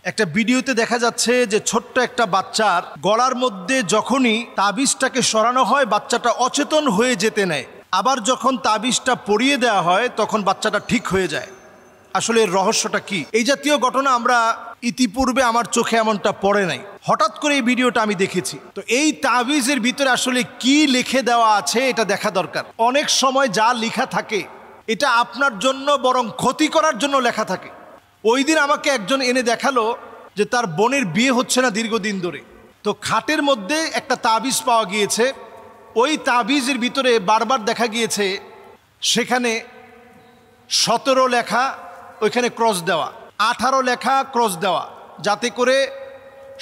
একটা ভিডিওতে দেখা যাচ্ছে যে ছোট্ট একটা বাচ্চার গলার মধ্যে যখনই তাবিজটাকে সরানো হয় বাচ্চাটা অচেতন হয়ে যেতে নেয়, আবার যখন তাবিজটা পরিয়ে দেওয়া হয় তখন বাচ্চাটা ঠিক হয়ে যায়। আসলে এর রহস্যটা কি? এই জাতীয় ঘটনা আমরা ইতিপূর্বে আমার চোখে এমনটা পড়ে নাই, হঠাৎ করে এই ভিডিওটা আমি দেখেছি। তো এই তাবিজের ভিতরে আসলে কি লিখে দেওয়া আছে এটা দেখা দরকার। অনেক সময় যা লেখা থাকে এটা আপনার জন্য বরং ক্ষতি করার জন্য লেখা থাকে। ওই দিন আমাকে একজন এনে দেখালো যে তার বোনের বিয়ে হচ্ছে না দীর্ঘদিন ধরে, তো খাটের মধ্যে একটা তাবিজ পাওয়া গিয়েছে। ওই তাবিজের ভিতরে বারবার দেখা গিয়েছে সেখানে 17 লেখা, ওইখানে ক্রস দেওয়া, 18 লেখা ক্রস দেওয়া, যাতে করে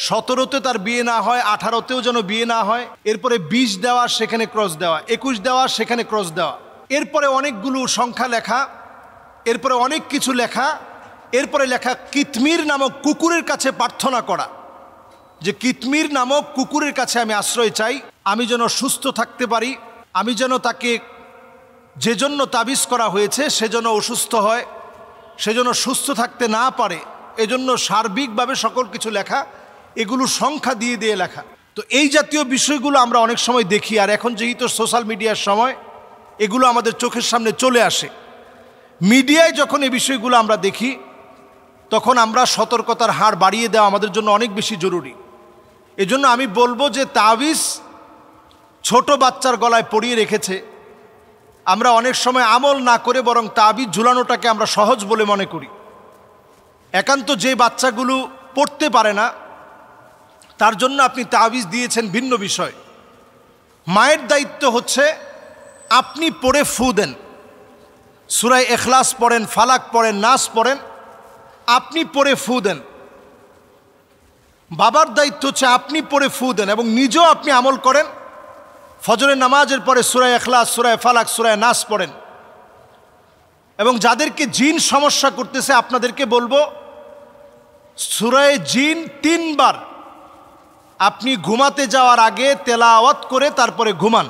17তে তার বিয়ে না হয়, 18তেও যেন বিয়ে না হয়। এরপরে 20 দেওয়া, সেখানে ক্রস দেওয়া, 21 দেওয়া, সেখানে ক্রস দেওয়া। এরপরে অনেকগুলো সংখ্যা লেখা, এরপরে অনেক কিছু লেখা, এরপরে লেখা কিতমির নামক কুকুরের কাছে প্রার্থনা করা, যে কিতমির নামক কুকুরের কাছে আমি আশ্রয় চাই, আমি যেন সুস্থ থাকতে পারি, আমি যেন তাকে যে জন্য তাবিজ করা হয়েছে সেজন্য অসুস্থ হয়, সেজন্য সুস্থ থাকতে না পারে, এজন্য সার্বিকভাবে সকল কিছু লেখা, এগুলো সংখ্যা দিয়ে দিয়ে লেখা। তো এই জাতীয় বিষয়গুলো আমরা অনেক সময় দেখি, আর এখন যেহেতু সোশ্যাল মিডিয়ার সময় এগুলো আমাদের চোখের সামনে চলে আসে। মিডিয়ায় যখন এই বিষয়গুলো আমরা দেখি তখন আমরা সতর্কতার হার বাড়িয়ে দেওয়া আমাদের জন্য অনেক বেশি জরুরি। এজন্য আমি বলবো যে তাবিজ ছোট বাচ্চার গলায় পরিয়ে রেখেছে, আমরা অনেক সময় আমল না করে বরং তাবিজ ঝুলানোটাকে আমরা সহজ বলে মনে করি। একান্ত যে বাচ্চাগুলো পড়তে পারে না তার জন্য আপনি তাবিজ দিয়েছেন ভিন্ন বিষয়। মায়ের দায়িত্ব হচ্ছে আপনি পড়ে ফু দেন, সূরা ইখলাস পড়েন, ফালাক পড়েন, নাস পড়েন, আপনি পড়ে ফু দেন। বাবার দায়িত্ব হচ্ছে আপনি পড়ে ফু দেন এবং নিজেও আপনি আমল করেন। ফজরের নামাজের পরে সূরা ইখলাস, সূরা ফালাক, সূরা নাস পড়েন। এবং যাদেরকে জিন সমস্যা করতেছে আপনাদেরকে বলবো সূরা জিন 3 বার আপনি ঘুমাতে যাওয়ার আগে তেলাওয়াত করে তারপরে ঘুমান।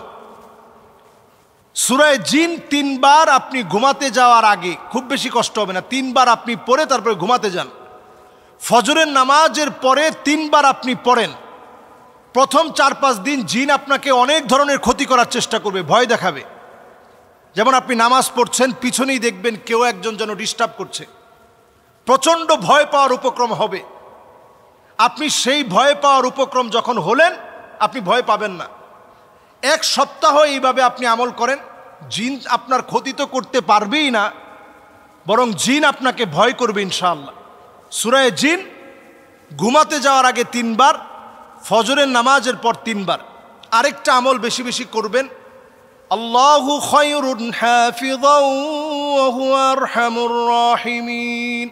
সূরা জিন 3 বার আপনি ঘুমাতে যাওয়ার আগে, খুব বেশি কষ্ট হবে না, 3 বার আপনি পড়ে তারপরে ঘুমাতে যান। ফজরের নামাজের পরে 3 বার আপনি পড়েন। প্রথম 4-5 দিন জিন আপনাকে অনেক ধরনের ক্ষতি করার চেষ্টা করবে, ভয় দেখাবে। যেমন আপনি নামাজ পড়ছেন, পিছনেই দেখবেন কেউ একজন যেন ডিস্টার্ব করছে, প্রচণ্ড ভয় পাওয়ার উপক্রম হবে। আপনি সেই ভয় পাওয়ার উপক্রম যখন হলেন আপনি ভয় পাবেন না। 1 সপ্তাহ এইভাবে আপনি আমল করেন, জিন আপনার ক্ষতি তো করতে পারবেই না, বরং জিন আপনাকে ভয় করবে ইনশাআল্লাহ। সূরা জিন ঘুমাতে যাওয়ার আগে 3 বার, ফজরের নামাজের পর 3 বার। আরেকটা আমল বেশি বেশি করবেন, আল্লাহু খায়রুন হাফিযাও ওয়া হুয়া আরহামুর রাহিমিন।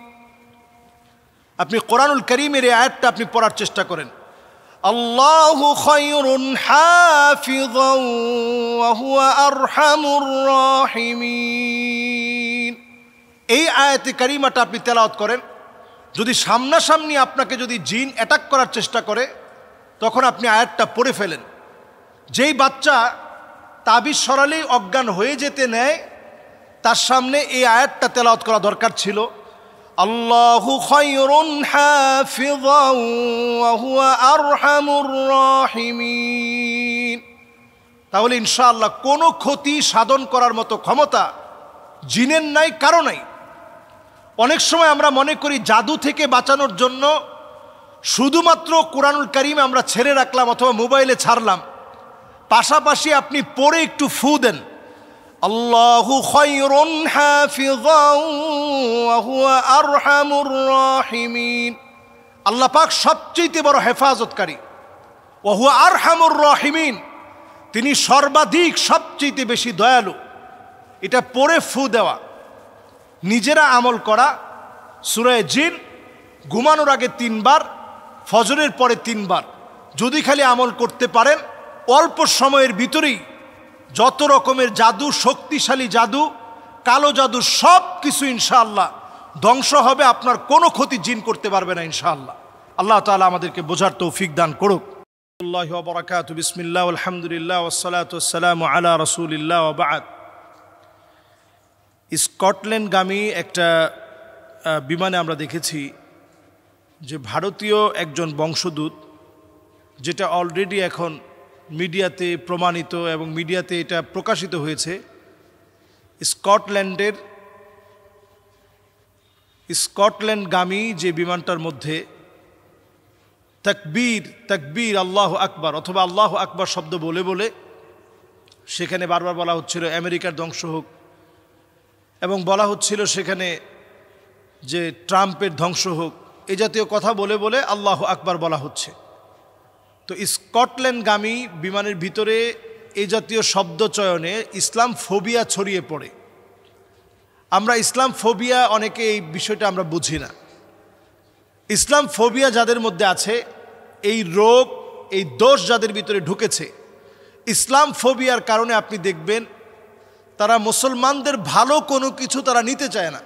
আপনি কোরআনুল কারীমের এই আয়াতটা আপনি পড়ার চেষ্টা করেন, আল্লাহু খায়রুন হাফিযাও ওয়া হুয়া আরহামুর রাহিমিন। এই আয়াতে কারিমাটা আপনি তেলাওয়াত করেন। যদি সামনাসামনি আপনাকে যদি জিন অ্যাটাক করার চেষ্টা করে তখন আপনি আয়াতটা পড়ে ফেলেন। যেই বাচ্চা তাবিজ সরালেই অজ্ঞান হয়ে যেতে নেয় তার সামনে এই আয়াতটা তেলাওয়াত করা দরকার ছিল, আল্লাহু খায়রুন হাফিযাও ওয়া হুয়া আরহামুর রাহিমিন। তাহলে ইনশাআল্লাহ কোনো ক্ষতি সাধন করার মতো ক্ষমতা জিনের নাই, কারো নাই। অনেক সময় আমরা মনে করি জাদু থেকে বাঁচানোর জন্য শুধুমাত্র কোরআনুল কারীম আমরা ছেড়ে রাখলাম অথবা মোবাইলে ছাড়লাম, পাশাপাশি আপনি পড়ে একটু ফু দেন, আল্লাহু খায়রুন হাফিযাও ওয়া হুয়া আরহামুর রাহিমিন। আল্লাহ পাক সবচেয়ে বড় হেফাজতকারী, ওয়া হুয়া আরহামুর রাহিমিন, তিনি সর্বাধিক সবচেয়ে বেশি দয়ালু। এটা পড়ে ফু দেওয়া, নিজেরা আমল করা। সূরা জিন ঘুমানোর আগে 3 বার, ফজরের পরে 3 বার। যদি খালি আমল করতে পারেন অল্প সময়ের ভিতরেই যত রকমের জাদু, শক্তিশালী জাদু, কালো জাদু সব কিছু ইনশাআল্লাহ ধ্বংস হবে, আপনার কোনো ক্ষতি জিন করতে পারবে না ইনশাআল্লাহ। আল্লাহ তাআলা আমাদেরকে বোঝার তৌফিক দান করুক। আল্লাহু ওয়া বারাকাতুহু, বিসমিল্লাহ, আলহামদুলিল্লাহ, ওয়াসসালাতু ওয়াসসালামু আলা রাসূলিল্লাহ ওয়া বা'দ। স্কটল্যান্ডগামী একটা বিমানে আমরা দেখেছি যে ভারতীয় একজন বংশদূত, যেটা অলরেডি এখন মিডিয়াতে প্রমাণিত এবং মিডিয়াতে এটা প্রকাশিত হয়েছে, স্কটল্যান্ডগামী যে বিমানটার মধ্যে তাকবীর তাকবীর আল্লাহু আকবার অথবা আল্লাহু আকবার শব্দ বলে বলে সেখানে বারবার বলা হচ্ছিল আমেরিকার ধ্বংস হোক, এবং বলা হচ্ছিল সেখানে যে ট্রাম্পের ধ্বংস হোক, এই জাতীয় কথা বলে বলে আল্লাহু আকবার বলা হচ্ছে। তো স্কটল্যান্ডগামী বিমানের ভিতরে এই জাতীয় শব্দ চয়নে ইসলাম ফোবিয়া ছড়িয়ে পড়ে। আমরা ইসলাম ফোবিয়া অনেকে এই বিষয়টা আমরা বুঝি না। ইসলাম ফোবিয়া যাদের মধ্যে আছে, এই রোগ, এই দোষ যাদের ভিতরে ঢুকেছে, ইসলাম ফোবিয়ার কারণে আপনি দেখবেন তারা মুসলমানদের ভালো কোনো কিছু তারা নিতে চায় না।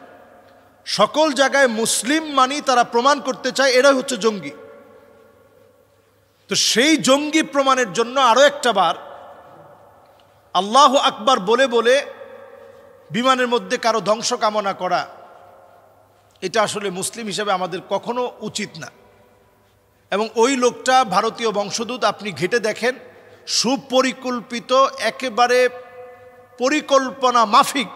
সকল জায়গায় মুসলিম মানি তারা প্রমাণ করতে চায় এরাই হচ্ছে জঙ্গি। তো সেই জঙ্গি প্রমাণের জন্য আরও একটা বার আল্লাহু আকবার বলে বলে বিমানের মধ্যে কারো ধ্বংস কামনা করা, এটা আসলে মুসলিম হিসেবে আমাদের কখনো উচিত না। এবং ওই লোকটা ভারতীয় বংশোদ্ভূত, আপনি ঘেটে দেখেন, সুপরিকল্পিত, একেবারে পরিকল্পনা মাফিক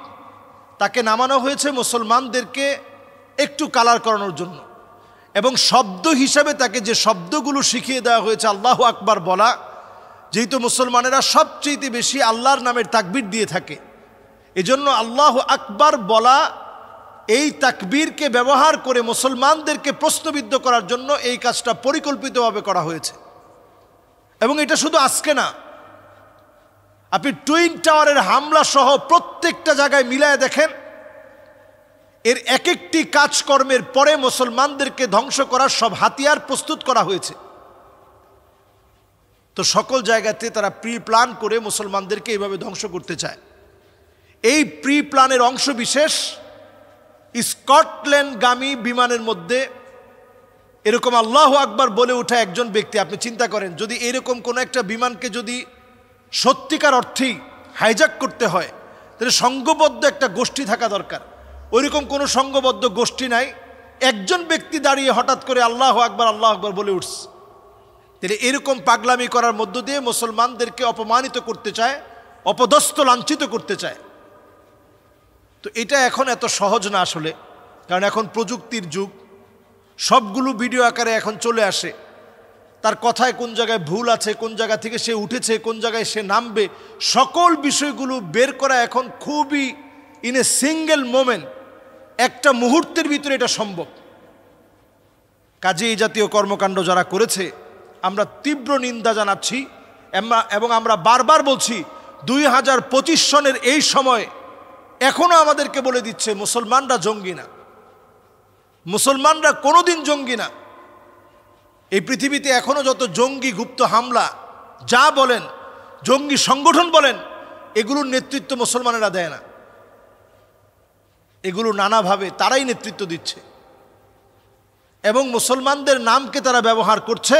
তাকে নামানো হয়েছে মুসলমানদেরকে একটু কালার করানোর জন্য। এবং শব্দ হিসাবে তাকে যে শব্দগুলো শিখিয়ে দেওয়া হয়েছে আল্লাহু আকবার বলা, যেহেতু মুসলমানেরা সবচেয়ে বেশি আল্লাহর নামের তাকবীর দিয়ে থাকে, এজন্য আল্লাহু আকবার বলা, এই তাকবীরকে ব্যবহার করে মুসলমানদেরকে প্রশ্নবিদ্ধ করার জন্য এই কাজটা পরিকল্পিতভাবে করা হয়েছে। এবং এটা শুধু আজকে না, আপনি টুইন টাওয়ারের হামলা সহ প্রত্যেকটা জায়গায় মিলায় দেখেন, এর এক একটি কাজকর্মের পরে মুসলমানদেরকে ধ্বংস করার সব হাতিয়ার প্রস্তুত করা হয়েছে। তো সকল জায়গাতে তারা প্রি প্ল্যান করে মুসলমানদেরকে এইভাবে ধ্বংস করতে চায়। এই প্রি প্ল্যানের অংশ বিশেষ স্কটল্যান্ডগামী বিমানের মধ্যে এরকম আল্লাহু আকবার বলে ওঠা একজন ব্যক্তি। আপনি চিন্তা করেন, যদি এরকম কোনো একটা বিমানকে যদি সত্যিকার অর্থেই হাইজ্যাক করতে হয়, তাহলে সংঘবদ্ধ একটা গোষ্ঠী থাকা দরকার। ওইরকম কোনো সংঘবদ্ধ গোষ্ঠী নাই, একজন ব্যক্তি দাঁড়িয়ে হঠাৎ করে আল্লাহু আকবার বলে উঠছে। তাহলে এরকম পাগলামি করার মধ্য দিয়ে মুসলমানদেরকে অপমানিত করতে চায়, অপদস্থ লাঞ্ছিত করতে চায়। তো এটা এখন এত সহজ না আসলে, কারণ এখন প্রযুক্তির যুগ, সবগুলো ভিডিও আকারে এখন চলে আসে। তার কথায় কোন জায়গায় ভুল আছে, কোন জায়গা থেকে সে উঠেছে, কোন জায়গায় সে নামবে, সকল বিষয়গুলো বের করা এখন খুবই ইন এ সিঙ্গেল মোমেন্ট, একটা মুহূর্তের ভিতরে এটা সম্ভব। কাজে এই জাতীয় কর্মকাণ্ড যারা করেছে আমরা তীব্র নিন্দা জানাচ্ছি। এবং আমরা বারবার বলছি, 2025 সনের এই সময় এখনো আমাদেরকে বলে দিচ্ছে মুসলমানরা জঙ্গি না, মুসলমানরা কোনোদিন জঙ্গি না। এই পৃথিবীতে এখনো যত জঙ্গি গুপ্ত হামলা যা বলেন, জঙ্গি সংগঠন বলেন, এগুলোর নেতৃত্ব মুসলমানেরা দেয় না। এগুলো নানাভাবে তারাই নেতৃত্ব দিচ্ছে এবং মুসলমানদের নামকে তারা ব্যবহার করছে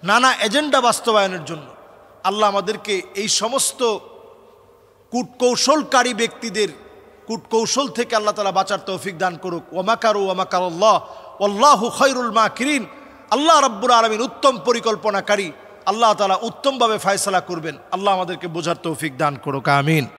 নানা এজেন্ডা বাস্তবায়নের জন্য। আল্লাহ আমাদেরকে এই সমস্ত কূটকৌশলকারী ব্যক্তিদের কূটকৌশল থেকে আল্লাহ তাআলা বাঁচার তৌফিক দান করুক। ওয়ামাকারু ওয়ামাকারাল্লাহ ওয়াল্লাহু খায়রুল মাকিরিন। আল্লাহ রাব্বুল আলামিন উত্তম পরিকল্পনাকারী, আল্লাহ তাআলা উত্তমভাবে ফয়সালা করবেন। আল্লাহ আমাদেরকে বোঝার তৌফিক দান করুক, আমিন।